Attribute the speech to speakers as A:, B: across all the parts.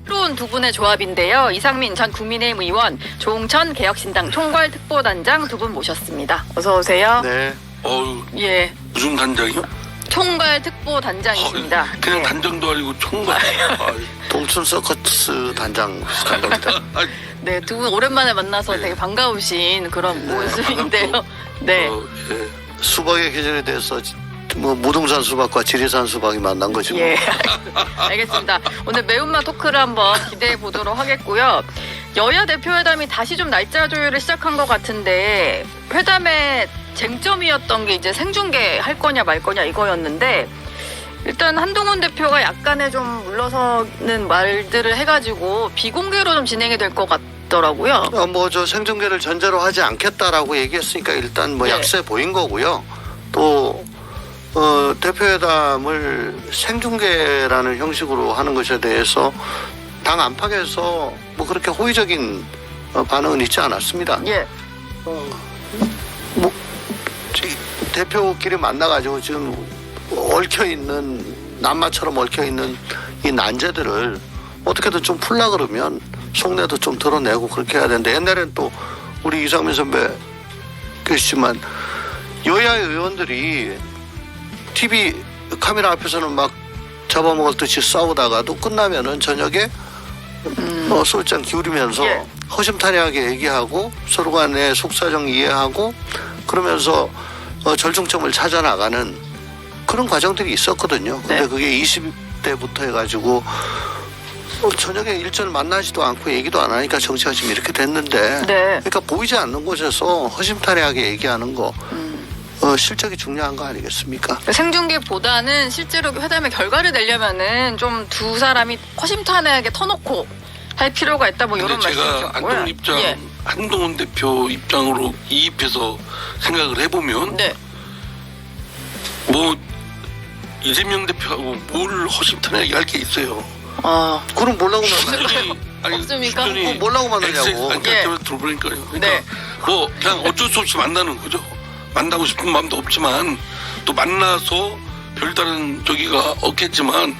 A: 새로운 두 분의 조합인데요. 이상민 전 국민의힘 의원, 조홍천 개혁신당 총괄 특보단장 두 분 모셨습니다. 어서 오세요.
B: 네.
C: 어유
A: 예,
C: 무슨 단장이요?
A: 총괄 특보단장이십니다.
C: 그냥
A: 예.
C: 단장도 아니고 총괄.
B: 동춘 서커스 단장 비슷한 겁니다.
A: 네, 두 분 오랜만에 만나서
C: 네.
A: 되게 반가우신 그런
B: 네,
A: 모습인데요. 네.
C: 예.
B: 수박의 계절에 대해서 뭐 무등산 수박과 지리산 수박이 만난 거죠.
A: 예, 알겠습니다. 오늘 매운맛 토크를 한번 기대해 보도록 하겠고요. 여야 대표회담이 다시 좀 날짜 조율을 시작한 것 같은데 회담의 쟁점이었던 게 이제 생중계 할 거냐 말 거냐 이거였는데 일단 한동훈 대표가 약간의 좀 물러서는 말들을 해가지고 비공개로 좀 진행이 될 것 같더라고요.
B: 뭐 저 생중계를 전제로 하지 않겠다라고 얘기했으니까 일단 뭐
A: 네.
B: 약세 보인 거고요. 또 대표회담을 생중계라는 형식으로 하는 것에 대해서 당 안팎에서 뭐 그렇게 호의적인 반응은 있지 않았습니다.
A: 예,
B: 뭐 대표끼리 만나가지고 지금 얽혀있는 남마처럼 얽혀있는 이 난제들을 어떻게든 좀 풀라 그러면 속내도 좀 드러내고 그렇게 해야 되는데 옛날엔 또 우리 이상민 선배 계시지만 여야 의원들이 TV 카메라 앞에서는 막 잡아먹었듯이 싸우다가도 끝나면은 저녁에 소장 기울이면서
A: 예.
B: 허심탄회하게 얘기하고 서로 간에 속사정 이해하고 그러면서 절충점을 찾아 나가는 그런 과정들이 있었거든요. 근데
A: 네.
B: 그게 20대부터 해가지고 저녁에 일절 만나지도 않고 얘기도 안 하니까 정치가 지금 이렇게 됐는데
A: 네.
B: 그러니까 보이지 않는 곳에서 허심탄회하게 얘기하는 거 실적이 중요한 거 아니겠습니까?
A: 생중계보다는 실제로 회담의 결과를 내려면은 좀 두 사람이 허심탄회하게 터놓고 할 필요가 있다 뭐 이런
C: 근데 제가
A: 말씀이셨고요.
C: 한동훈 입장,
A: 예.
C: 한동훈 대표 입장으로 이입해서 생각을 해보면
A: 네.
C: 뭐 이재명 대표하고 뭘 허심탄회하게 할 게 있어요.
B: 그럼 뭐라고 만나요?
C: 수준이
A: 없습니까?
C: 수준이
B: 뭐라고 만나냐고.
C: 아니,
A: 예.
C: 들어보니까요. 그러니까
A: 네.
C: 뭐 그냥 어쩔 수 없이 만나는 거죠. 만나고 싶은 마음도 없지만 또 만나서 별다른 저기가 없겠지만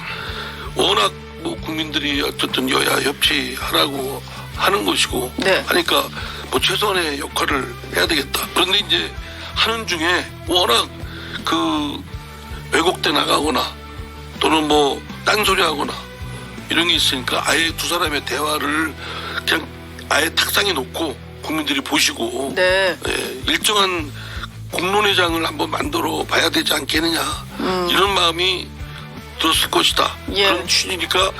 C: 워낙 뭐 국민들이 어쨌든 여야 협치하라고 하는 것이고
A: 네.
C: 하니까 뭐 최소한의 역할을 해야 되겠다. 그런데 이제 하는 중에 워낙 그 왜곡돼 나가거나 또는 뭐 딴소리하거나 이런 게 있으니까 아예 두 사람의 대화를 그냥 아예 탁상에 놓고 국민들이 보시고
A: 네.
C: 예, 일정한 공론회장을 한번 만들어 봐야 되지 않겠느냐 이런 마음이 들었을 것이다.
A: 예.
C: 그런 취지니까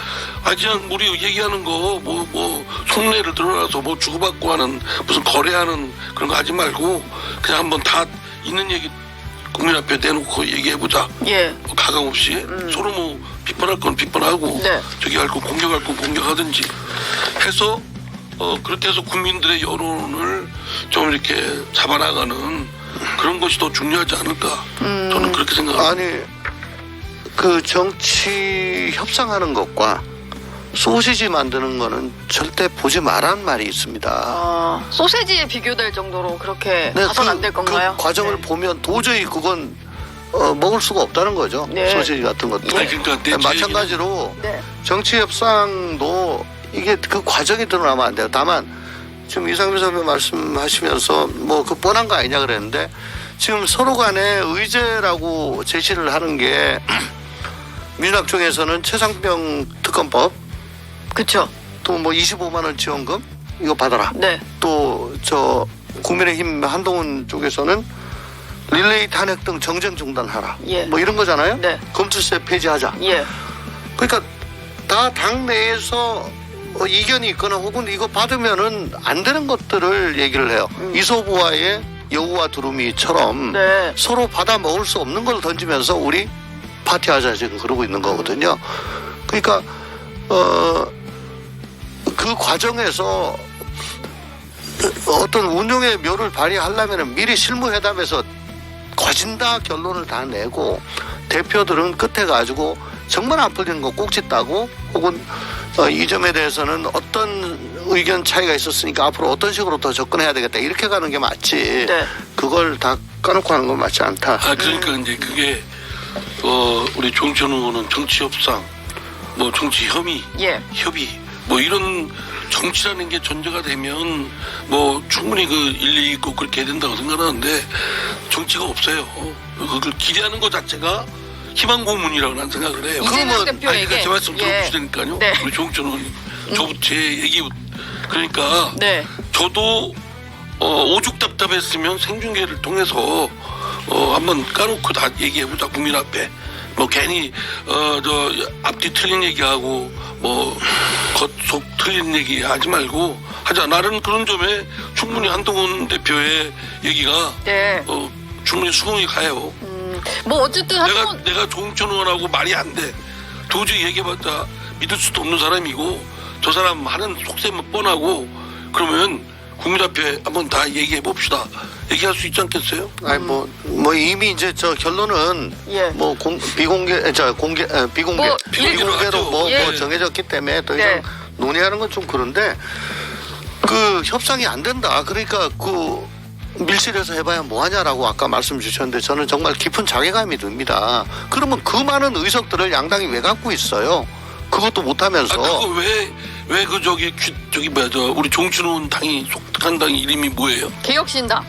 C: 그냥 우리 얘기하는 거 뭐 속내를 드러나서 뭐 주고받고 하는 무슨 거래하는 그런 거 하지 말고 그냥 한번 다 있는 얘기 국민 앞에 내놓고 얘기해보자.
A: 예.
C: 뭐 가감 없이 서로 뭐 비판할 건 비판하고
A: 네.
C: 저기 할 거 공격할 건 공격하든지 해서 그렇게 해서 국민들의 여론을 좀 이렇게 잡아나가는 그런 것이 더 중요하지 않을까 저는 그렇게 생각합니다.
B: 아니 그 정치 협상하는 것과 소시지 만드는 거는 절대 보지 말라는 말이 있습니다.
A: 소세지에 비교될 정도로 그렇게
B: 네,
A: 가선 안 될 건가요?
B: 그 과정을
A: 네.
B: 보면 도저히 그건 먹을 수가 없다는 거죠.
A: 네.
B: 소시지 같은 것도.
C: 아니, 그러니까 내
B: 마찬가지로
A: 네.
B: 정치 협상도 이게 그 과정이 드러나면 안 돼요. 다만 지금 이상민 선배 말씀하시면서 뭐 그 뻔한 거 아니냐 그랬는데 지금 서로 간에 의제라고 제시를 하는 게 민주당 쪽에서는 최상병 특검법
A: 그렇죠.
B: 또 뭐 25만 원 지원금 이거 받아라.
A: 네.
B: 또 저 국민의힘 한동훈 쪽에서는 릴레이 탄핵 등 정쟁 중단하라.
A: 예.
B: 뭐 이런 거잖아요.
A: 네.
B: 검투세 폐지하자.
A: 예.
B: 그러니까 다 당내에서 이견이 있거나 혹은 이거 받으면은 안 되는 것들을 얘기를 해요. 이소부와의 여우와 두루미처럼
A: 네.
B: 서로 받아 먹을 수 없는 걸 던지면서 우리 파티하자 지금 그러고 있는 거거든요. 그러니까 그 과정에서 어떤 운용의 묘를 발휘하려면 미리 실무회담에서 거진다 결론을 다 내고 대표들은 끝에 가지고 정말 안 풀리는 거 꼭지 따고 혹은 이 점에 대해서는 어떤 의견 차이가 있었으니까 앞으로 어떤 식으로 더 접근해야 되겠다 이렇게 가는 게 맞지.
A: 네.
B: 그걸 다 까놓고 하는 건 맞지 않다.
C: 그러니까 이제 그게 우리 조홍천 의원은 정치 협상, 뭐 정치 협의,
A: 예.
C: 협의 뭐 이런 정치라는 게 전제가 되면 뭐 충분히 그 일리 있고 그렇게 해야 된다고 생각하는데 정치가 없어요. 그걸 기대하는 것 자체가 희망 고문이라고 난 생각을 해요.
A: 이재명
B: 그러면-
C: 아니
A: 대표에게
C: 그러니까 제 말씀 들어보시니까요.
A: 네.
C: 우리 조홍천 의원님, 제 얘기 그러니까
A: 네.
C: 저도 오죽 답답했으면 생중계를 통해서 한번 까놓고 다 얘기해보자 국민 앞에. 뭐 괜히 저 앞뒤 틀린 얘기하고 뭐 겉속 틀린 얘기 하지 말고 하자. 나는 그런 점에 충분히 한동훈 대표의 얘기가
A: 네.
C: 충분히 수긍이 가요.
A: 뭐 어쨌든 한번
C: 내가 조홍천 의원하고 말이 안 돼. 도저히 얘기해봤자 믿을 수도 없는 사람이고 저 사람 하는 속셈은 뻔하고 그러면 국민 앞에 한번 다 얘기해 봅시다. 얘기할 수 있지 않겠어요?
B: 아니 뭐 이미 이제 저 결론은
A: 예.
B: 뭐 비공개
A: 뭐
B: 비공개로 뭐
A: 예.
B: 정해졌기 때문에 더 이상
A: 네.
B: 논의하는 건 좀 그런데 그 협상이 안 된다. 그러니까 그 밀실에서 해봐야 뭐하냐라고 아까 말씀 주셨는데 저는 정말 깊은 자괴감이 듭니다. 그러면 그 많은 의석들을 양당이 왜 갖고 있어요? 그것도 못하면서.
C: 그거 왜 그 저기 뭐야 저 우리 종춘훈 당이 속한 당이 이름이 뭐예요?
A: 개혁신당.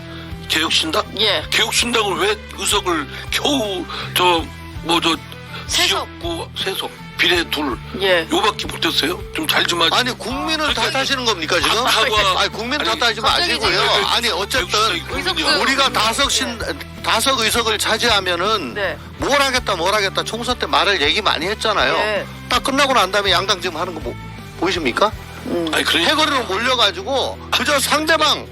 C: 개혁신당?
A: 예.
C: 개혁신당을 왜 의석을 겨우 저
A: 세석.
C: 지역구 세석 비례 둘
A: 예.
C: 요밖에 못했어요? 좀 잘 좀 하지.
B: 아니 국민을 탓하시는 겁니까 지금?
C: 하고
B: 아니 국민
C: 아니,
B: 탓하지
A: 갑자기
B: 마시고요.
A: 지금
B: 아니 어쨌든
A: 의석수-
B: 우리가 다섯 의석을 차지하면은
A: 네.
B: 뭘 하겠다 총선 때 말을 얘기 많이 했잖아요.
A: 네.
B: 딱 끝나고 난 다음에 양당 지금 하는 거 보이십니까?
C: 아니 그러니까
B: 해거리로 몰려가지고 그저 상대방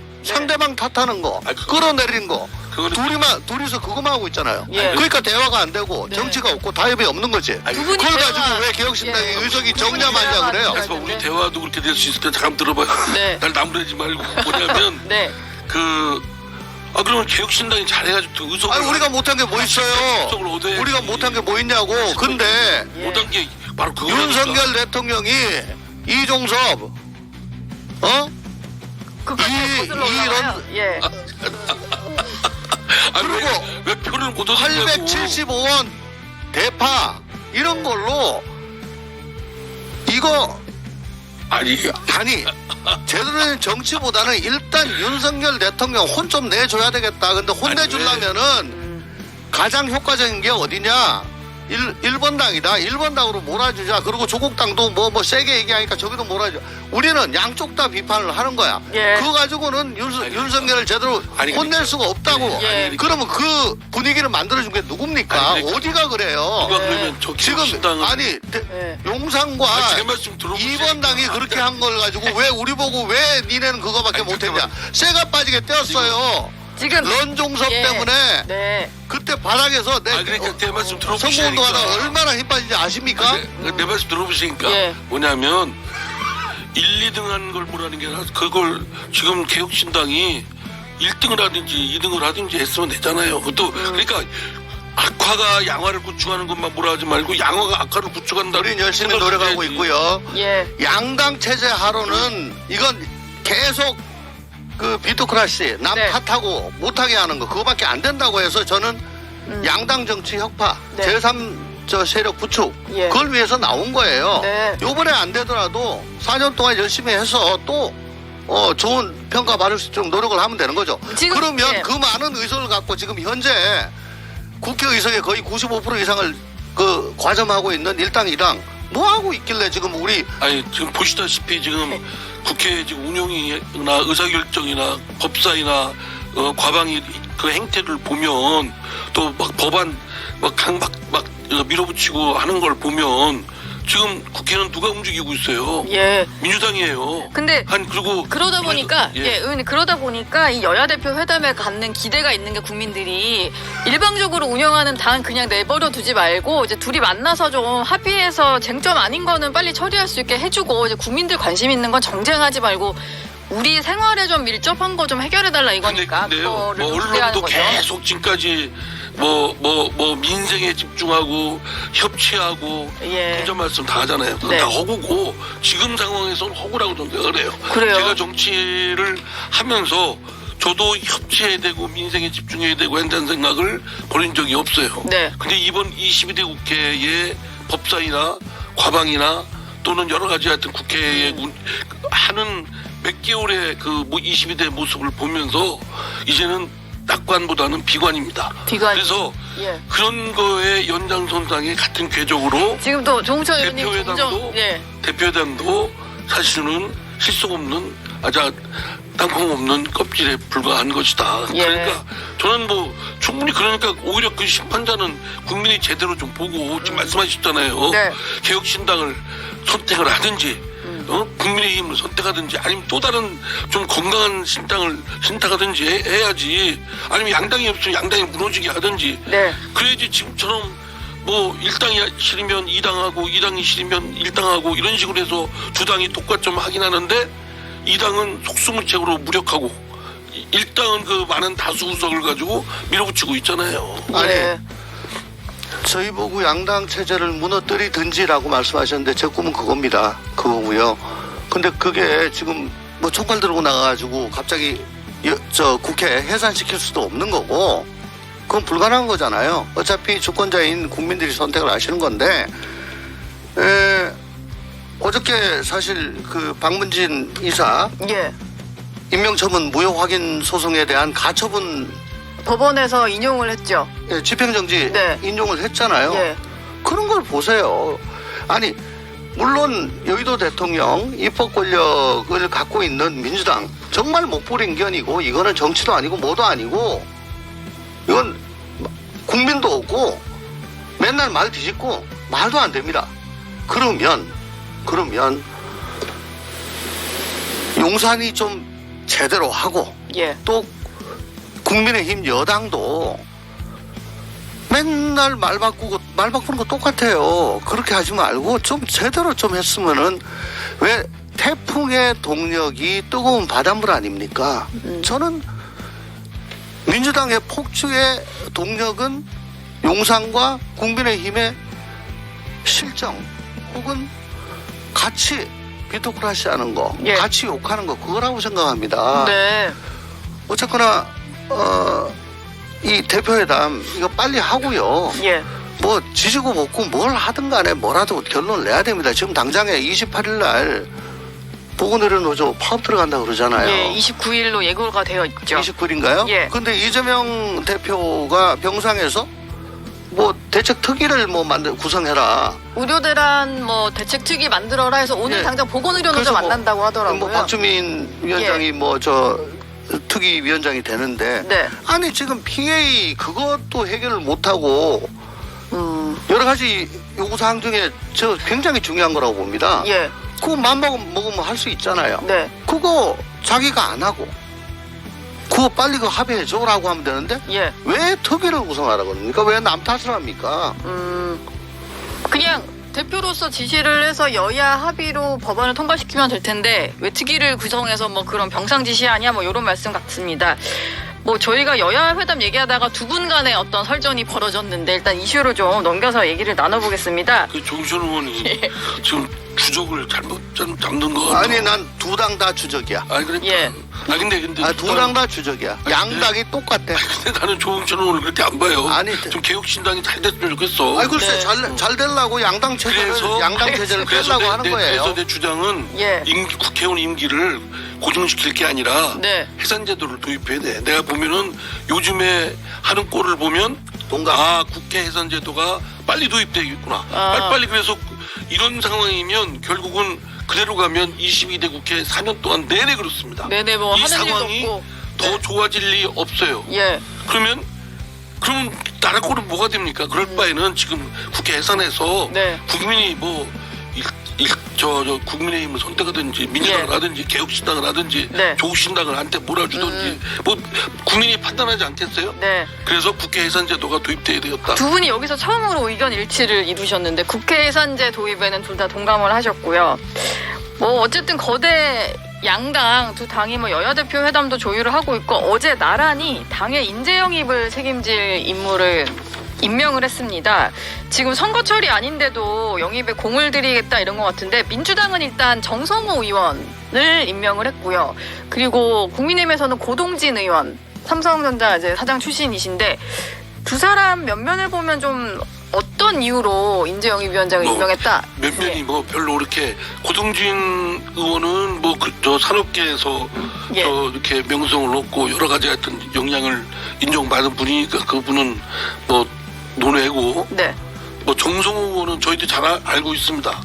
B: 탓하는 거,
C: 아니, 그거-
B: 끌어내린 거.
C: 그거는-
B: 둘이서 그거만 하고 있잖아요.
A: 예.
B: 그러니까 대화가 안 되고
A: 네.
B: 정치가 없고 타협이 없는 거지.
C: 아니,
A: 두 분이
B: 그걸
A: 대화-
B: 가지고 왜 개혁신당이
A: 예.
B: 의석이
A: 두 분이
B: 적냐 마냐
A: 대화가
B: 그래요.
A: 아니라-
C: 그래서 우리
A: 네.
C: 대화도 그렇게 될 수 있을 때 잠깐 들어봐요.
A: 네.
C: 날 나무라지 말고 뭐냐면
A: 네.
C: 그러면 개혁신당이 잘해가지고 그 의석을
B: 아니 우리가 못한 게 뭐 있어요?
C: 의석을 얻어야지.
B: 우리가 못한 게 뭐 있냐고. 근데
A: 예.
C: 못한 게 바로 그거
B: 윤석열 대통령이 이종섭
A: 그까지 거슬러 올라가요. 예.
B: 그리고
C: 왜 표를 못 얻었냐고.
B: 875원 대파 이런 걸로 이거
C: 아니
B: 제대로 된 정치보다는 일단 윤석열 대통령 혼 좀 내줘야 되겠다. 근데 혼
C: 아니,
B: 내주려면은 가장 효과적인 게 어디냐? 1번 당이다. 1번 당으로 몰아주자. 그리고 조국 당도 뭐 세게 얘기하니까 저기도 몰아줘. 우리는 양쪽 다 비판을 하는 거야.
A: 예.
B: 그거 가지고는 윤석열을 제대로
C: 아니,
B: 혼낼 수가 없다고.
A: 예.
B: 그러면 그 분위기를 만들어준 게 누굽니까?
C: 아니, 그러니까
B: 어디가 그래요?
C: 누가 그러면 저
B: 지금
C: 개혁신당은
B: 아니
A: 예.
B: 용산과
C: 제 말씀 들어보세요.
B: 2번 당이 그렇게 한 걸 가지고 왜 우리 보고 왜 니네는 그거밖에
C: 아니,
B: 못했냐? 쇠가 빠지게 떼었어요.
A: 지금
B: 런종섭
A: 예.
B: 때문에
A: 네.
B: 그때 바닥에서
C: 그러니까 제 말씀 들어보시니까
B: 선거운동하다가 얼마나 힘 빠진지 아십니까?
C: 내 말씀 들어보시니까
A: 예.
C: 뭐냐면 1, 2등 한 걸 뭐라는 게 아니라 그걸 지금 개혁신당이 1등을 하든지 2등을 하든지 했으면 되잖아요. 그것도 그러니까 악화가 양화를 구축하는 것만 뭐라 하지 말고 양화가 악화를 구축한다.
B: 우린 열심히 노력하고 있고요.
A: 예.
B: 양당 체제 하로는 이건 계속 그 비토크라시 남
A: 네.
B: 탓하고 못하게 하는 거 그거밖에 안 된다고 해서 저는 양당 정치 혁파
A: 네.
B: 제3 세력 부축
A: 예.
B: 그걸 위해서 나온 거예요.
A: 네.
B: 요번에 안 되더라도 4년 동안 열심히 해서 또 좋은 평가 받을 수 있도록 노력을 하면 되는 거죠.
A: 지금,
B: 그러면
A: 예.
B: 그 많은 의석을 갖고 지금 현재 국회의석의 거의 95% 이상을 그 과점하고 있는 일당 2당 뭐 하고 있길래 지금 우리
C: 아니 지금 보시다시피 지금 국회 지금 운영이나 의사결정이나 법사위나 과방위 그 행태를 보면 또 막 법안 막 밀어붙이고 하는 걸 보면 지금 국회는 누가 움직이고 있어요?
A: 예.
C: 민주당이에요.
A: 근데
C: 그리고
A: 그러다 보니까
C: 예.
A: 의원님 그러다 보니까 이 여야 대표 회담에 갖는 기대가 있는 게 국민들이 일방적으로 운영하는 당 그냥 내버려 두지 말고 이제 둘이 만나서 좀 합의해서 쟁점 아닌 거는 빨리 처리할 수 있게 해주고 이제 국민들 관심 있는 건 정쟁하지 말고 우리 생활에 좀 밀접한 거 좀 해결해 달라 이거니까
C: 근데요,
A: 그거를
C: 뭐
A: 좀 기대하는
C: 언론도
A: 거죠.
C: 계속 지금까지 뭐 민생에 집중하고 협치하고
A: 예.
C: 그런 말씀 다 하잖아요. 그건
A: 네.
C: 다 허구고 지금 상황에서는 허구라고 저는 생각을 해요.
A: 그래요?
C: 제가 정치를 하면서 저도 협치해야 되고 민생에 집중해야 되고 한다는 생각을 버린 적이 없어요.
A: 네.
C: 근데 이번 22대 국회의 법사위나 과방이나 또는 여러 가지 하여튼 국회에 하는 몇 개월의 그 22대 모습을 보면서 이제는 낙관보다는 비관입니다.
A: 비관.
C: 그래서
A: 예.
C: 그런 거에 연장선상에 같은 궤적으로
A: 지금 또 정우철 의원님
C: 대표회담도
A: 예.
C: 대표회담도 사실은 실속 없는 땅콩 없는 껍질에 불과한 것이다.
A: 예.
C: 그러니까 저는 뭐 충분히 그러니까 오히려 그 심판자는 국민이 제대로 좀 보고 지금 말씀하셨잖아요.
A: 네.
C: 개혁신당을 선택을 하든지 국민의힘을 선택하든지 아니면 또 다른 좀 건강한 신당을 선택하든지 해야지. 아니면 양당이 없으면 양당이 무너지게 하든지.
A: 네.
C: 그래야지 지금처럼 뭐 1당이 싫으면 2당하고 2당이 싫으면 1당하고 이런 식으로 해서 두 당이 똑같점 하긴 하는데 2당은 속수무책으로 무력하고 1당은 그 많은 다수 의석을 가지고 밀어붙이고 있잖아요.
B: 아니,
A: 예.
B: 저희 보고 양당 체제를 무너뜨리든지라고 말씀하셨는데 제 꿈은 그겁니다. 그거고요. 근데 그게 지금 뭐 총칼 들고 나가가지고 갑자기 국회 해산시킬 수도 없는 거고 그건 불가능한 거잖아요. 어차피 주권자인 국민들이 선택을 하시는 건데 어저께 사실 그 박문진 이사
A: 예.
B: 임명처분 무효 확인 소송에 대한 가처분
A: 법원에서 인용을 했죠.
B: 집행정지
A: 네.
B: 인용을 했잖아요.
A: 예.
B: 그런 걸 보세요. 아니 물론 여의도 대통령 입법 권력을 갖고 있는 민주당 정말 목불인견이고 이거는 정치도 아니고 뭐도 아니고 이건 국민도 없고 맨날 말 뒤집고 말도 안 됩니다. 그러면 용산이 좀 제대로 하고
A: 예.
B: 또 국민의힘 여당도 맨날 말 바꾸는 거 똑같아요. 그렇게 하지 말고 좀 제대로 좀 했으면은 왜 태풍의 동력이 뜨거운 바닷물 아닙니까? 저는 민주당의 폭주의 동력은 용산과 국민의힘의 실정 혹은 같이 비토크라시 하는 거,
A: 예.
B: 같이 욕하는 거 그거라고 생각합니다.
A: 네.
B: 어쨌거나 이 대표회담 이거 빨리 하고요.
A: 예.
B: 뭐 지지고 볶고 뭘 하든 간에 뭐라도 결론을 내야 됩니다. 지금 당장에 28일 날 보건의료노조 파업 들어간다고 그러잖아요.
A: 예. 29일로 예고가 되어 있죠.
B: 29일인가요?
A: 예.
B: 근데 이재명 대표가 병상에서 뭐 대책 특위를 뭐 구성해라.
A: 의료대란 뭐 대책특위 만들어라 해서 오늘
B: 예.
A: 당장 보건의료노조
B: 그래서 뭐,
A: 만난다고 하더라고요.
B: 뭐 박주민 위원장이
A: 예.
B: 뭐 저 특위 위원장이 되는데
A: 네.
B: 아니 지금 PA 그것도 해결을 못하고 여러 가지 요구사항 중에 저 굉장히 중요한 거라고 봅니다.
A: 예.
B: 그거 맘먹으면 할 수 있잖아요.
A: 네.
B: 그거 자기가 안 하고 그거 빨리 그 합의해줘라고 하면 되는데
A: 예.
B: 왜 특위를 구성하라고 그럽니까? 왜 남 탓을 합니까?
A: 그냥 대표로서 지시를 해서 여야 합의로 법안을 통과시키면 될 텐데 왜 특위를 구성해서 뭐 그런 병상 지시하냐 뭐 이런 말씀 같습니다. 뭐 저희가 여야 회담 얘기하다가 두 분 간의 어떤 설전이 벌어졌는데 일단 이슈로 좀 넘겨서 얘기를 나눠보겠습니다.
C: 그 정시현 의원이 지금 주적을 잘못 잡는 거 같아.
B: 아니 난 두 당 다 주적이야.
C: 아니 그러니까.
A: 예.
C: 근데
B: 두 당 다 주적이야.
C: 아니,
B: 양당이 똑같아.
C: 근데 나는 조홍천 의원을 그렇게 안 봐요.
B: 아니,
C: 좀 개혁신당이 잘 됐으면 좋겠어.
B: 아니 글쎄
A: 네.
B: 잘 되려고 양당 체제를 빼려고 하는 거예요.
C: 그래서 내 주장은
A: 예.
C: 국회의원 임기를 고정시킬 게 아니라
A: 네.
C: 해산제도를 도입해야 돼. 내가 보면은 요즘에 하는 꼴을 보면
B: 동감.
C: 국회 해산제도가 빨리 도입되겠구나.
A: 아.
C: 빨리 그래서 이런 상황이면 결국은 그대로 가면 22대 국회 4년 동안 내내 그렇습니다.
A: 네네 뭐
C: 이
A: 하는 일도
C: 상황이
A: 없고.
C: 더 좋아질 리 없어요.
A: 예.
C: 그럼 나라 꼴은 뭐가 됩니까? 그럴 바에는 지금 국회 해산해서
A: 네.
C: 국민이 뭐 국민의힘을 선택하든지 민주당을
A: 예.
C: 하든지 개혁신당을 하든지
A: 네.
C: 조국신당을 한테 몰아주든지 뭐 국민이 판단하지 않겠어요?
A: 네.
C: 그래서 국회 해산제도가 도입돼야 되겠다.
A: 두 분이 여기서 처음으로 의견 일치를 이루셨는데 국회 예산제 도입에는 둘 다 동감을 하셨고요. 뭐 어쨌든 거대 양당 두 당이 뭐 여야 대표 회담도 조율을 하고 있고 어제 나란히 당의 인재 영입을 책임질 인물을 임명을 했습니다. 지금 선거철이 아닌데도 영입에 공을 들이겠다 이런 것 같은데 민주당은 일단 정성호 의원을 임명을 했고요. 그리고 국민의힘에서는 고동진 의원, 삼성전자 이제 사장 출신이신데 두 사람 면면을 보면 좀 어떤 어떤 이유로 인재영입위원장을
C: 뭐,
A: 임명했다?
C: 몇 명이
A: 예.
C: 뭐 별로 그렇게 고동진 의원은 뭐 저 산업계에서
A: 예.
C: 저 이렇게 명성을 얻고 여러 가지 하여튼 영향을 인정받은 분이니까 그분은 뭐 논외고
A: 네.
C: 뭐 정성호 의원은 저희도 잘 알고 있습니다.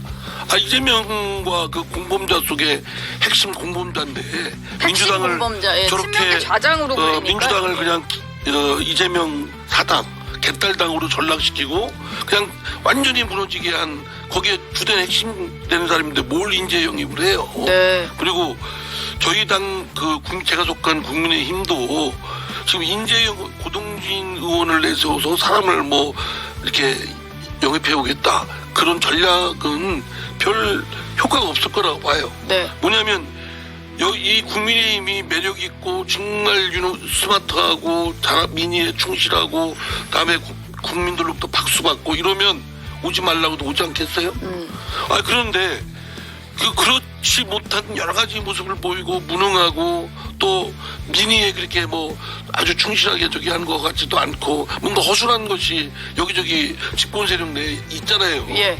C: 이재명과 그 공범자 속에 핵심 공범자인데
A: 핵심 공범자, 예, 친명계
C: 저렇게
A: 좌장으로 불리니까.
C: 민주당을 그냥 이재명 사당 개딸당으로 전락시키고 그냥 완전히 무너지게 한 거기에 주된 핵심 되는 사람인데 뭘 인재 영입을 해요.
A: 네.
C: 그리고 저희 당 제가 속한 국민의힘도 지금 인재 고동진 의원을 내세워서 사람을 뭐 이렇게 영입해 오겠다 그런 전략은 별 효과가 없을 거라고 봐요.
A: 네.
C: 뭐냐면 이 국민의힘이 매력 있고 정말 스마트하고 민의에 충실하고 다음에 국민들로부터 박수 받고 이러면 오지 말라고도 오지 않겠어요? 그런데 그렇지 못한 여러 가지 모습을 보이고 무능하고 또 민의에 그렇게 뭐 아주 충실하게 저기 하는 것 같지도 않고 뭔가 허술한 것이 여기저기 집권 세력 내에 있잖아요.
A: 예.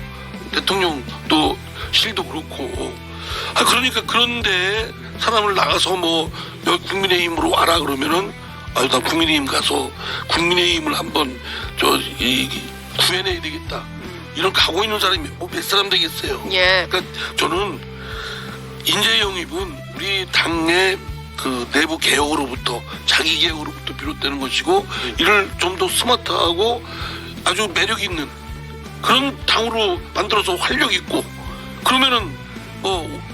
C: 대통령도 실도 그렇고. 그러니까 그런데 사람을 나가서 뭐 여기 국민의힘으로 와라 그러면은 나 국민의힘 가서 국민의힘을 한번 구해내야 되겠다. 이런 가고 있는 사람이 뭐 몇 사람 되겠어요.
A: 예.
C: 그러니까 저는 인재 영입은 우리 당의 그 내부 개혁으로부터 자기 개혁으로부터 비롯되는 것이고 이를 좀 더 스마트하고 아주 매력 있는 그런 당으로 만들어서 활력 있고 그러면은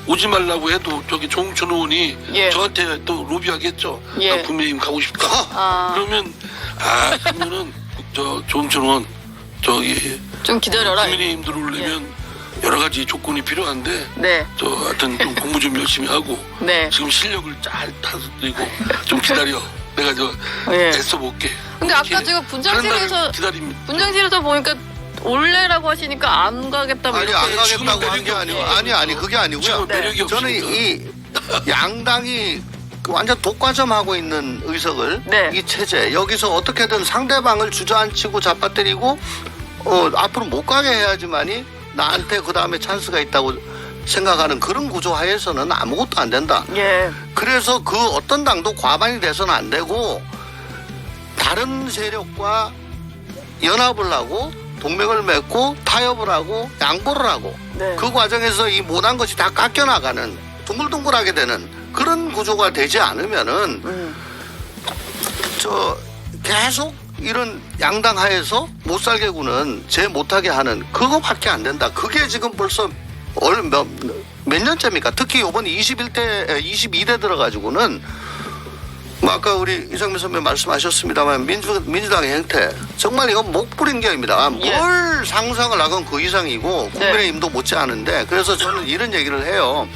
C: 오지 말라고 해도 저기 조홍천 의원이
A: 예.
C: 저한테 또 로비하겠죠.
A: 예.
C: 나 국민의힘 가고 싶다.
A: 그러면
C: 그러면은 조홍천 의원 저기
A: 좀 기다려라.
C: 국민의힘 들어오려면 여러 가지 조건이 필요한데
A: 네.
C: 하여튼 좀 공부 좀 열심히 하고
A: 네.
C: 지금 실력을 잘 타서 좀 기다려. 내가
A: 예.
C: 애써 볼게.
A: 근데 아까 제가 분장실에서
C: 기다립니다.
A: 보니까 올래라고 하시니까 안 가겠다고
B: 아니
A: 이렇게.
B: 안 가겠다고
C: 지금은
B: 한 게
C: 매력이
B: 아니고
C: 없어요.
B: 그게 아니고요.
C: 지금 매력이
B: 저는
C: 없습니다.
B: 이 양당이 완전 독과점하고 있는 의석을
A: 네.
B: 이 체제 여기서 어떻게든 상대방을 주저앉히고 잡아뜨리고 앞으로 못 가게 해야지만이 나한테 그 다음에 찬스가 있다고 생각하는 그런 구조 하에서는 아무것도 안 된다.
A: 예.
B: 그래서 그 어떤 당도 과반이 돼서는 안 되고 다른 세력과 연합을 하고 동맹을 맺고 타협을 하고 양보를 하고
A: 네.
B: 그 과정에서 이 못한 것이 다 깎여나가는 둥글둥글하게 되는 그런 구조가 되지 않으면은 계속 이런 양당 하에서 못살게 구는 제 못하게 하는 그거밖에 안 된다. 그게 지금 벌써 몇 년째입니까? 특히 이번에 22대 들어가지고는 뭐 아까 우리 이상민 선배 말씀하셨습니다만 민주당의 행태 정말 이건 목불인경입니다.
A: 예.
B: 뭘 상상을 하건 그 이상이고 국민의힘도 못지않은데 그래서 저는 이런 얘기를 해요.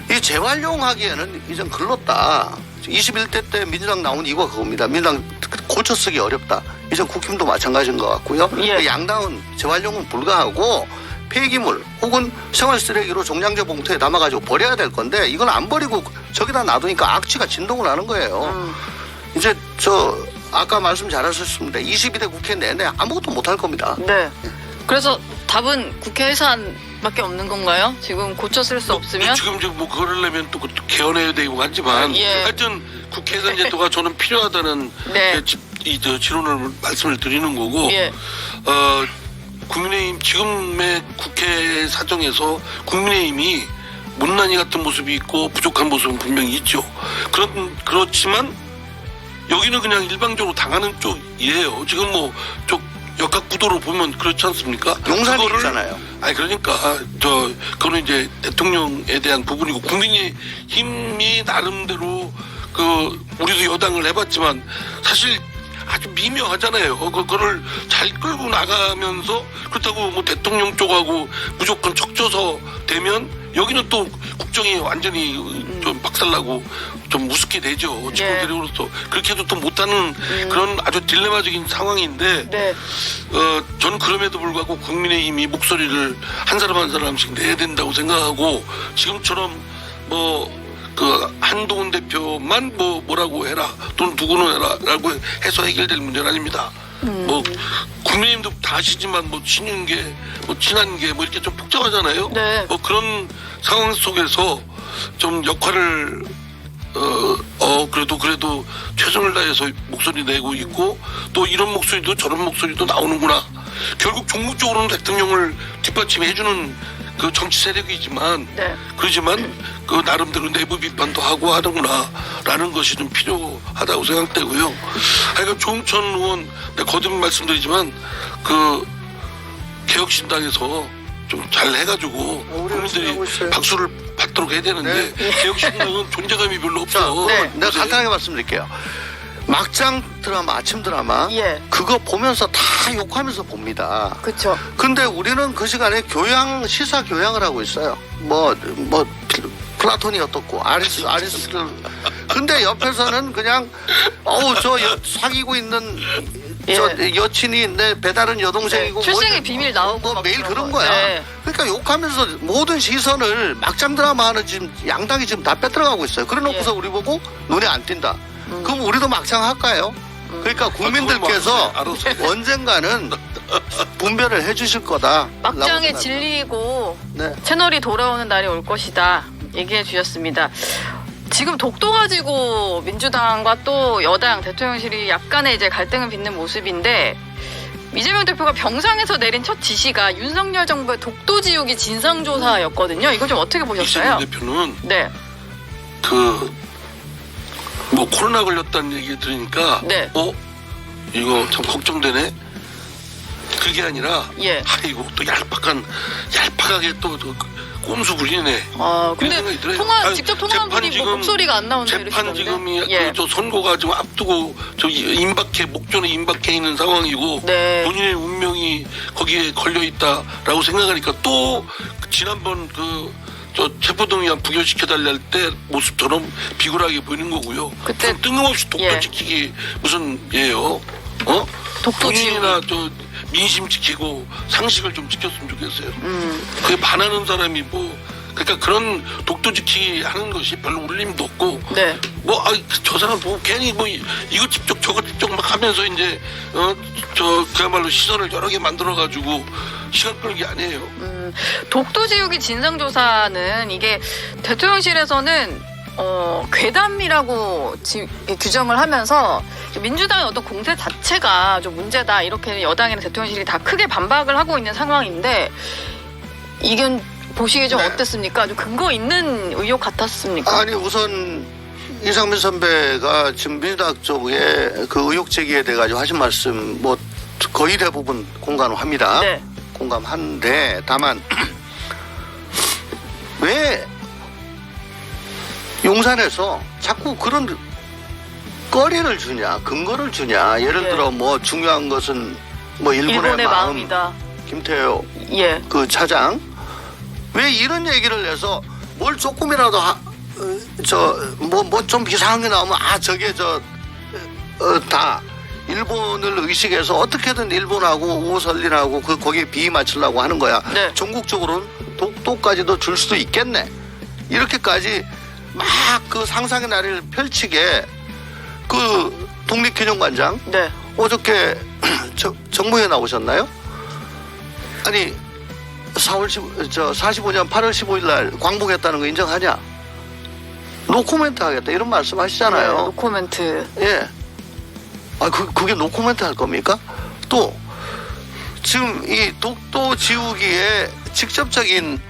B: 이 재활용하기에는 이제 글렀다. 21대 때 민주당 나온 이유가 그겁니다. 민주당 고쳐 쓰기 어렵다. 이제 국힘도 마찬가지인 것 같고요.
A: 예.
B: 양당은 재활용은 불가하고 폐기물 혹은 생활 쓰레기로 종량제 봉투에 담아가지고 버려야 될 건데 이걸 안 버리고 저기다 놔두니까 악취가 진동을 하는 거예요. 이제 아까 말씀 잘하셨습니다. 22대 국회 내내 아무것도 못할 겁니다.
A: 네. 그래서 답은 국회 예산밖에 없는 건가요? 지금 고쳐 쓸 수 없으면?
C: 지금 뭐 그러려면 또 개헌해야 되고 하지만
A: 예.
C: 하여튼 국회 예산 제도가 저는 필요하다는
A: 네.
C: 지론을 말씀을 드리는 거고
A: 예.
C: 국민의힘 지금의 국회 사정에서 국민의힘이 못난이 같은 모습이 있고 부족한 모습은 분명히 있죠. 그렇지만 여기는 그냥 일방적으로 당하는 쪽이에요. 지금 뭐 역학 구도로 보면 그렇지 않습니까?
B: 용산이 있잖아요.
C: 그러니까 그거는 이제 대통령에 대한 부분이고 국민의힘이 나름대로 우리도 여당을 해봤지만 사실 아주 미묘하잖아요. 그거를 잘 끌고 나가면서 그렇다고 뭐 대통령 쪽하고 무조건 척져서 되면 여기는 또 국정이 완전히 좀 박살나고 좀 우습게 되죠. 집권
A: 네.
C: 세력으로서 그렇게 해도 또 못하는 그런 아주 딜레마적인 상황인데
A: 네.
C: 저는 그럼에도 불구하고 국민의힘이 목소리를 한 사람 한 사람씩 내야 된다고 생각하고 지금처럼 한동훈 대표만 뭐라고 해라 또는 누구는 해라라고 해서 해결될 문제는 아닙니다. 뭐 국민님도 다 아시지만 뭐 친윤계, 뭐 친한계 뭐 이렇게 좀 복잡하잖아요.
A: 네.
C: 뭐 그런 상황 속에서 좀 역할을 그래도 최선을 다해서 목소리 내고 있고 또 이런 목소리도 저런 목소리도 나오는구나. 결국 종국적으로는 대통령을 뒷받침해주는 그 정치 세력이지만
A: 네.
C: 그렇지만 그 나름대로 내부 비판도 하고 하는구나라는 것이 좀 필요하다고 생각되고요. 하여간 조응천 의원 내가 거듭 말씀드리지만 그 개혁신당에서 좀 잘 해가지고 국민들이
B: 하고 있어요.
C: 박수를 받도록 해야 되는데 개혁신당은 존재감이 별로
B: 자,
C: 없어.
A: 네.
B: 내가 간단하게 말씀드릴게요. 막장 드라마, 아침 드라마,
A: 예.
B: 그거 보면서 다 욕하면서 봅니다.
A: 그렇죠.
B: 근데 우리는 그 시간에 시사 교양을 하고 있어요. 플라톤이 어떻고, 아리스토텔. 근데 옆에서는 그냥, 사귀고 있는, 여친이 내 배다른 여동생이고.
A: 네, 출생의 비밀 나오고 막
B: 매일
A: 그런
B: 그런
A: 거.
B: 거야.
A: 네.
B: 그러니까 욕하면서 모든 시선을 막장 드라마 하는 지금 양당이 지금 다 빼들어가고 있어요. 그래 놓고서 우리 보고 눈에 안 띈다. 그럼 우리도 막장 할까요? 그러니까 국민들께서
C: 알아서 해.
B: 언젠가는 분별을 해주실 거다.
A: 막장에 질리고
B: 네.
A: 채널이 돌아오는 날이 올 것이다 얘기해 주셨습니다. 지금 독도 가지고 민주당과 또 여당 대통령실이 약간의 이제 갈등을 빚는 모습인데 이재명 대표가 병상에서 내린 첫 지시가 윤석열 정부의 독도 지우기 진상조사였거든요. 이거 좀 어떻게 보셨어요?
C: 이재명 대표는
A: 네.
C: 뭐 코로나 걸렸다는 얘기 들으니까
A: 네.
C: 이거 참 걱정되네. 그게 아니라
A: 예.
C: 아이고 또 얄팍하게 또 꼼수 부리네.
A: 근데
C: 생각이 들어요.
A: 직접 통화한 분이 뭐 목소리가 안 나온다
C: 재판
A: 이러시던데.
C: 지금이
A: 예.
C: 저 선고가 지금 앞두고 목전에 임박해 있는 상황이고
A: 네.
C: 본인의 운명이 거기에 걸려 있다라고 생각하니까 또 지난번 저 체포동의안 부결시켜달라 할 때 모습처럼 비굴하게 보이는 거고요.
A: 그때
C: 뜬금없이 독도
A: 예.
C: 지키기 무슨 예요?
A: 독도
C: 본인이나 저 민심 지키고 상식을 좀 지켰으면 좋겠어요. 그게 반하는 사람이 그러니까 그런 독도 지키기 하는 것이 별로 울림도 없고
A: 네.
C: 저 사람 보고 괜히 이거 집적 저거 집적 막 하면서 이제 그야말로 시선을 여러 개 만들어 가지고 시간 끌기 아니에요.
A: 독도 지우기 진상조사는 이게 대통령실에서는 괴담이라고 규정을 하면서 민주당의 어떤 공세 자체가 좀 문제다 이렇게 여당이나 대통령실이 다 크게 반박을 하고 있는 상황인데 이건 보시기에 좀
B: 네.
A: 어땠습니까? 좀 근거 있는 의혹 같았습니까?
B: 아니 우선 이상민 선배가 지금 민주당 쪽에 그 의혹 제기에 대해 가지고 하신 말씀 거의 대부분 공감합니다.
A: 네.
B: 공감한데 다만 왜 용산에서 자꾸 그런 거리를 주냐, 근거를 주냐. 예를
A: 네.
B: 들어 중요한 것은 일본의 마음,
A: 마음이다.
B: 김태효
A: 예.
B: 그 차장 왜 이런 얘기를 해서 뭘 조금이라도 좀 이상한 게 나오면 저게 다 일본을 의식해서 어떻게든 일본하고 우호설린하고 거기에 비위 맞추려고 하는 거야.
A: 네.
B: 전국적으로는 독도까지도 줄 수도 있겠네. 이렇게까지 막 그 상상의 나래를 펼치게 독립기념관장
A: 네.
B: 어저께 정부에 나오셨나요? 아니 45년 8월 15일 날 광복했다는 거 인정하냐? 노코멘트 하겠다 이런 말씀 하시잖아요.
A: 네, 노코멘트.
B: 예. 그게 노코멘트 할 겁니까? 또 지금 이 독도 지우기에 직접적인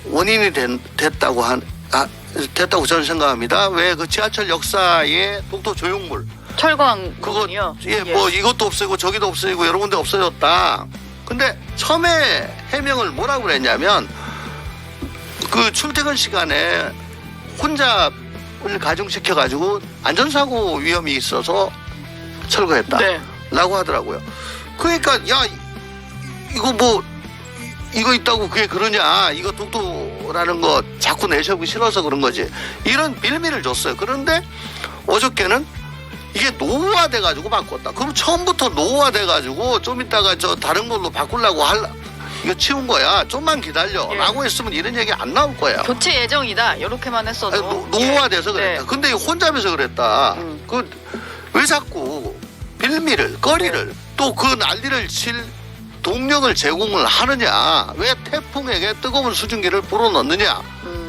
B: 원인이 됐다고 저는 생각합니다. 왜 그 지하철 역사에 독도 조형물
A: 철거한
B: 그거
A: 부분이요?
B: 이것도 없어지고 저기도 없어지고 여러 군데 없어졌다. 근데 처음에 해명을 뭐라고 그랬냐면 그 출퇴근 시간에 혼자를 가중시켜 가지고 안전사고 위험이 있어서 철거했다.
A: 네.
B: 라고 하더라고요. 그러니까 이거 있다고 그게 그러냐. 이거 독도라는 거 자꾸 내세우기 싫어서 그런 거지. 이런 빌미를 줬어요. 그런데 어저께는 이게 노후화돼가지고 바꿨다. 그럼 처음부터 노후화돼가지고 좀 이따가 다른 걸로 바꾸려고 이거 치운 거야. 좀만 기다려.
A: 예.
B: 라고 했으면 이런 얘기 안 나올 거야.
A: 교체 예정이다. 이렇게만 했어도.
B: 노후화돼서
A: 예.
B: 그랬다.
A: 네.
B: 근데 이거 혼자면서 그랬다. 왜 자꾸 빌미를, 거리를 또 그 난리를 칠 동력을 제공을 하느냐? 왜 태풍에게 뜨거운 수증기를 불어넣느냐?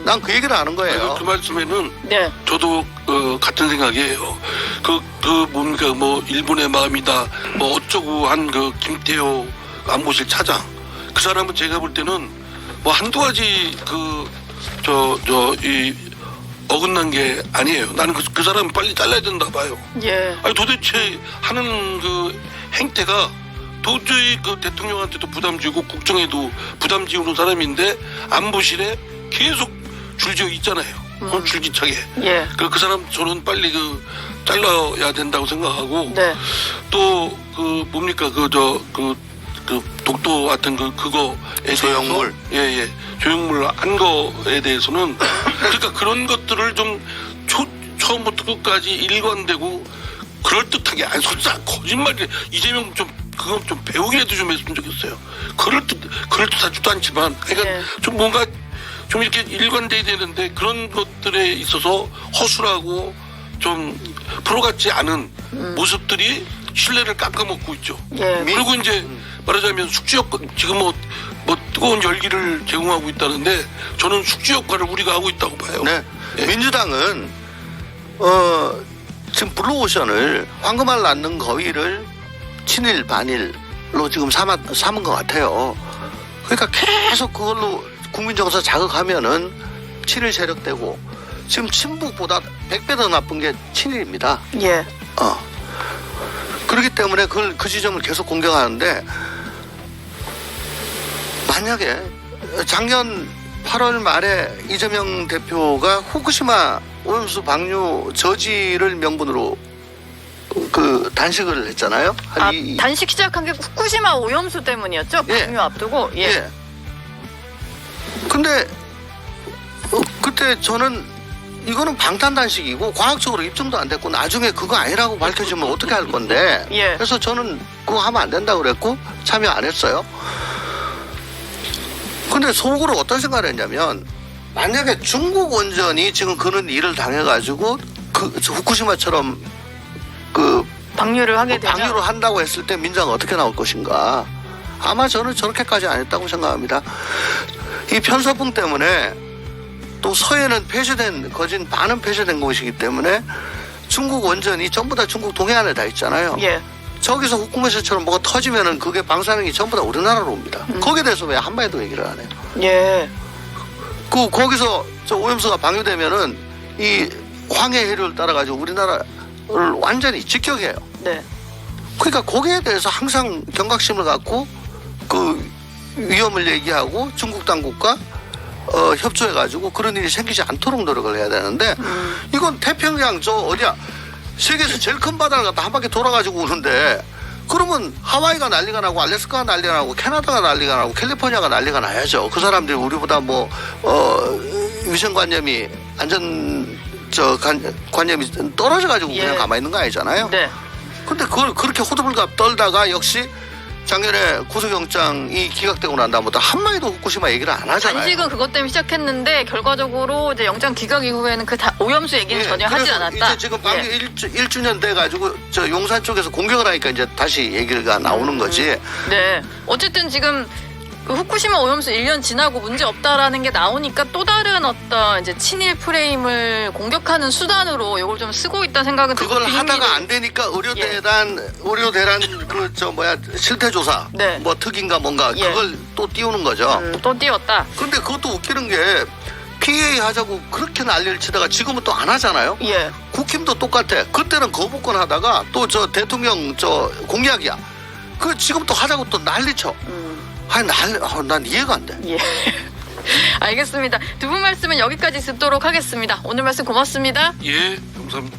B: 난 그 얘기를 하는 거예요.
C: 그 말씀에는
A: 네.
C: 저도 같은 생각이에요. 뭔가 뭐 일본의 마음이다 뭐 어쩌고 한 그 김태호 안보실 차장 그 사람은 제가 볼 때는 뭐 한두 가지 이 어긋난 게 아니에요. 나는 그 사람 빨리 잘라야 된다 봐요.
A: 예.
C: 아니 도대체 하는 그 행태가 도저히 그 대통령한테도 부담 주고 국정에도 부담 지우는 사람인데 안보실에 계속 줄지어 있잖아요. 줄기차게.
A: 예.
C: 그 사람 저는 빨리 잘라야 된다고 생각하고
A: 네.
C: 또 뭡니까 독도 같은 그거에
B: 조형물.
C: 대해서 예 조형물 한 거에 대해서는 그러니까 그런 것들을 좀 처음부터 끝까지 일관되고 그럴듯하게 안 솔직히 거짓말 이재명 좀 그건 좀 배우기라도 좀 했으면 좋겠어요. 그럴듯하지도 않지만 그러니까
A: 네.
C: 좀 뭔가 좀 이렇게 일관돼야 되는데 그런 것들에 있어서 허술하고 좀 프로 같지 않은 모습들이 신뢰를 깎아먹고 있죠.
A: 예.
C: 그리고 이제 말하자면 숙지 역할 지금 뭐 뜨거운 열기를 제공하고 있다는데 저는 숙지 역할을 우리가 하고 있다고 봐요.
B: 네.
C: 예.
B: 민주당은 지금 블루오션을 황금알 낳는 거위를 친일 반일로 지금 삼은 것 같아요. 그러니까 계속 그걸로 국민 정서 자극하면은 친일 세력되고 지금 친북보다 100배 더 나쁜 게 친일입니다.
A: 예.
B: 그렇기 때문에 그 지점을 계속 공격하는데 만약에 작년 8월 말에 이재명 대표가 후쿠시마 오염수 방류 저지를 명분으로 단식을 했잖아요.
A: 단식 시작한 게 후쿠시마 오염수 때문이었죠?
B: 예.
A: 방류 앞두고. 예.
B: 예. 근데 그때 저는 이거는 방탄단식이고 과학적으로 입증도 안 됐고 나중에 그거 아니라고 밝혀지면 어떻게 할 건데.
A: 예.
B: 그래서 저는 그거 하면 안 된다고 그랬고 참여 안 했어요. 근데 속으로 어떤 생각을 했냐면 만약에 중국 원전이 지금 그런 일을 당해가지고 후쿠시마처럼
A: 방류를 하게 되면
B: 방류를 한다고 했을 때 민주당은 어떻게 나올 것인가. 아마 저는 저렇게까지 안 했다고 생각합니다. 이 편서풍 때문에 또 서해는 거진 반은 폐쇄된 곳이기 때문에 중국 원전이 전부 다 중국 동해안에 다 있잖아요.
A: 예.
B: 저기서 후쿠시마처럼 뭐가 터지면은 그게 방사능이 전부 다 우리나라로 옵니다. 거기에 대해서 왜 한마디도 얘기를 안 해요?
A: 예.
B: 거기서 저 오염수가 방류되면은 이 황해 해류를 따라가지고 우리나라를 완전히 직격해요.
A: 네.
B: 그러니까 거기에 대해서 항상 경각심을 갖고 그 위험을 얘기하고 중국 당국과 협조해가지고 그런 일이 생기지 않도록 노력을 해야 되는데 이건 태평양 세계에서 제일 큰 바다를 갖다 한 바퀴 돌아가지고 오는데 그러면 하와이가 난리가 나고 알래스카가 난리가 나고 캐나다가 난리가 나고 캘리포니아가 난리가 나야죠. 그 사람들이 우리보다 위생관념이 관념이 떨어져가지고
A: 예.
B: 그냥 가만히 있는 거 아니잖아요.
A: 네.
B: 근데 그걸 그렇게 호들갑 떨다가 역시 작년에 구속영장이 기각되고 난 다음부터 한마디도 후쿠시마 얘기를 안 하잖아요.
A: 단식은 그것 때문에 시작했는데 결과적으로 이제 영장 기각 이후에는 오염수 얘기는 전혀 하지
B: 그래서
A: 않았다.
B: 이제 지금 방류
A: 예.
B: 1주년 돼가지고 저 용산 쪽에서 공격을 하니까 이제 다시 얘기가 나오는 거지.
A: 네. 어쨌든 지금 그 후쿠시마 오염수 1년 지나고 문제 없다라는 게 나오니까 또 다른 어떤 이제 친일 프레임을 공격하는 수단으로 이걸 좀 쓰고 있다는 생각은 들고
B: 그걸
A: 빙의를-
B: 하다가 안 되니까 의료대란 실태조사
A: 네.
B: 뭐 특인가 뭔가
A: 예.
B: 그걸 또 띄우는 거죠.
A: 또 띄웠다.
B: 근데 그것도 웃기는 게 PA 하자고 그렇게 난리를 치다가 지금은 또 안 하잖아요.
A: 예.
B: 국힘도 똑같아. 그때는 거부권 하다가 또 저 대통령 공약이야. 그 지금 또 하자고 또 난리쳐. 아니 난 이해가 안 돼.
A: 예. 알겠습니다. 두 분 말씀은 여기까지 듣도록 하겠습니다. 오늘 말씀 고맙습니다.
C: 예 감사합니다.